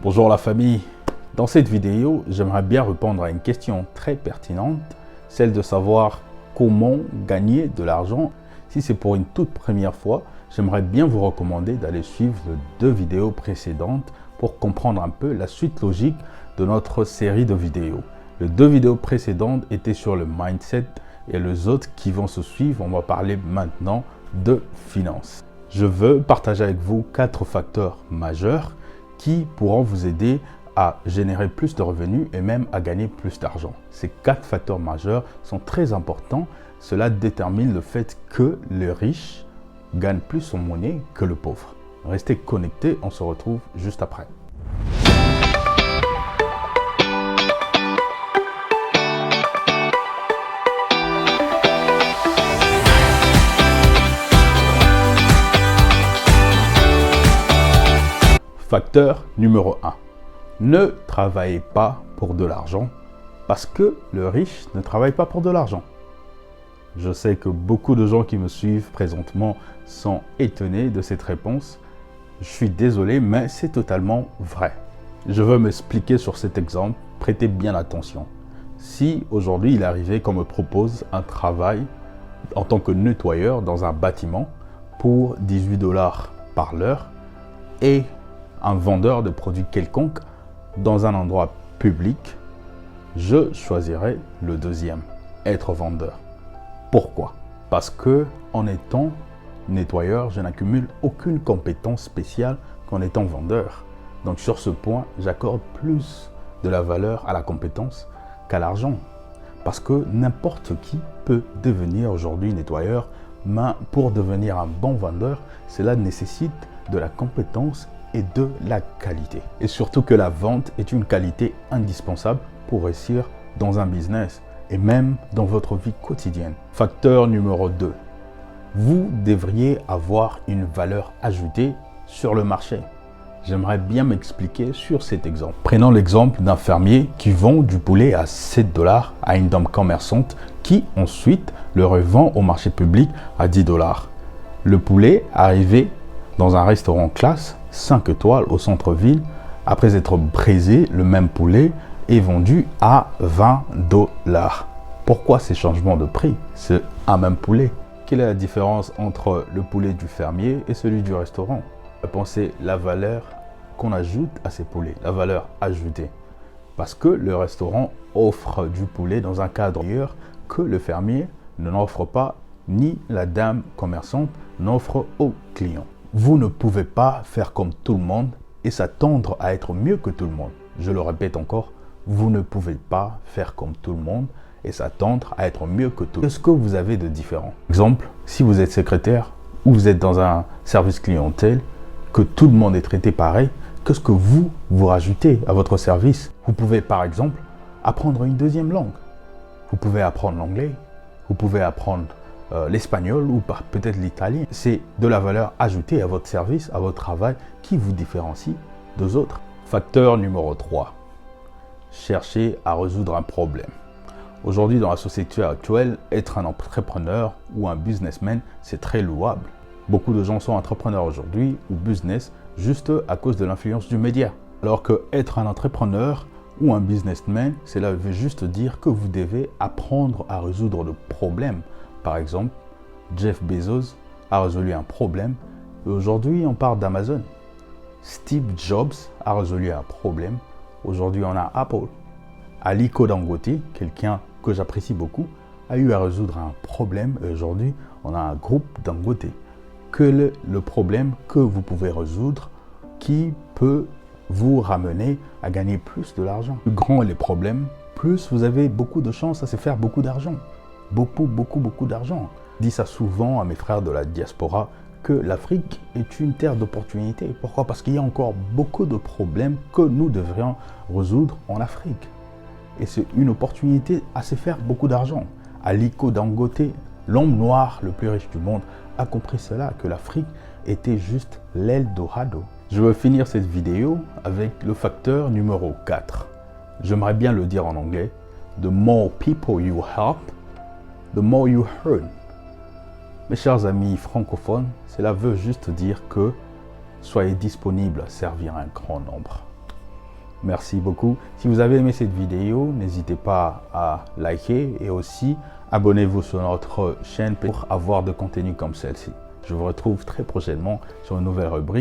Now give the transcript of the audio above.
Bonjour la famille. Dans cette vidéo, j'aimerais bien répondre à une question très pertinente, celle de savoir comment gagner de l'argent. Si c'est pour une toute première fois, j'aimerais bien vous recommander d'aller suivre les 2 vidéos précédentes pour comprendre un peu la suite logique de notre série de vidéos. Les 2 vidéos précédentes étaient sur le mindset et les autres qui vont se suivre, on va parler maintenant de finances. Je veux partager avec vous 4 facteurs majeurs qui pourront vous aider à générer plus de revenus et même à gagner plus d'argent. Ces 4 facteurs majeurs sont très importants. Cela détermine le fait que le riche gagne plus en monnaie que le pauvre. Restez connectés, on se retrouve juste après. Facteur numéro 1. Ne travaillez pas pour de l'argent parce que le riche ne travaille pas pour de l'argent. Je sais que beaucoup de gens qui me suivent présentement sont étonnés de cette réponse. Je suis désolé, mais c'est totalement vrai. Je veux m'expliquer sur cet exemple. Prêtez bien attention. Si aujourd'hui il arrivait qu'on me propose un travail en tant que nettoyeur dans un bâtiment pour 18 $ par l'heure et un vendeur de produits quelconque dans un endroit public, je choisirais le deuxième, être vendeur. Pourquoi? Parce que en étant nettoyeur, je n'accumule aucune compétence spéciale qu'en étant vendeur. Donc sur ce point, j'accorde plus de la valeur à la compétence qu'à l'argent. Parce que n'importe qui peut devenir aujourd'hui nettoyeur, mais pour devenir un bon vendeur, cela nécessite de la compétence et de la qualité. Et surtout que la vente est une qualité indispensable pour réussir dans un business et même dans votre vie quotidienne. Facteur numéro 2. Vous devriez avoir une valeur ajoutée sur le marché. J'aimerais bien m'expliquer sur cet exemple. Prenons l'exemple d'un fermier qui vend du poulet à 7 $ à une dame commerçante qui ensuite le revend au marché public à 10 $. Le poulet arrivé dans un restaurant classe 5 étoiles au centre-ville, après être braisé, le même poulet est vendu à 20 $. Pourquoi ces changements de prix? C'est un même poulet. Quelle est la différence entre le poulet du fermier et celui du restaurant? Pensez la valeur qu'on ajoute à ces poulets, la valeur ajoutée. Parce que le restaurant offre du poulet dans un cadre meilleur que le fermier ne n'offre pas, ni la dame commerçante n'offre aux clients. Vous ne pouvez pas faire comme tout le monde et s'attendre à être mieux que tout le monde. Je le répète encore, vous ne pouvez pas faire comme tout le monde et s'attendre à être mieux que tout le monde. Qu'est-ce que vous avez de différent? Exemple, si vous êtes secrétaire ou vous êtes dans un service clientèle, que tout le monde est traité pareil, qu'est-ce que vous rajoutez à votre service? Vous pouvez par exemple apprendre une deuxième langue. Vous pouvez apprendre l'anglais, vous pouvez apprendre l'espagnol ou peut-être l'italien. C'est de la valeur ajoutée à votre service, à votre travail qui vous différencie des autres. Facteur numéro 3. Cherchez à résoudre un problème. Aujourd'hui, dans la société actuelle, être un entrepreneur ou un businessman, c'est très louable. Beaucoup de gens sont entrepreneurs aujourd'hui ou business juste à cause de l'influence du média. Alors que être un entrepreneur ou un businessman, cela veut juste dire que vous devez apprendre à résoudre le problème. Par exemple, Jeff Bezos a résolu un problème et aujourd'hui on parle d'Amazon. Steve Jobs a résolu un problème, aujourd'hui on a Apple. Aliko Dangote, quelqu'un que j'apprécie beaucoup, a eu à résoudre un problème et aujourd'hui on a un groupe Dangote. Quel est le problème que vous pouvez résoudre qui peut vous ramener à gagner plus de l'argent? Plus grands les problèmes, plus vous avez beaucoup de chances à se faire beaucoup d'argent. Beaucoup d'argent. Je dis ça souvent à mes frères de la diaspora que l'Afrique est une terre d'opportunités. Pourquoi? Parce qu'il y a encore beaucoup de problèmes que nous devrions résoudre en Afrique. Et c'est une opportunité à se faire beaucoup d'argent. Aliko Dangote, l'homme noir le plus riche du monde, a compris cela, que l'Afrique était juste l'Eldorado. Je veux finir cette vidéo avec le facteur numéro 4. J'aimerais bien le dire en anglais. The more people you help, the more you earn. Mes chers amis francophones, cela veut juste dire que soyez disponibles à servir un grand nombre. Merci beaucoup. Si vous avez aimé cette vidéo, n'hésitez pas à liker et aussi abonnez-vous sur notre chaîne pour avoir de contenu comme celle-ci. Je vous retrouve très prochainement sur une nouvelle rubrique.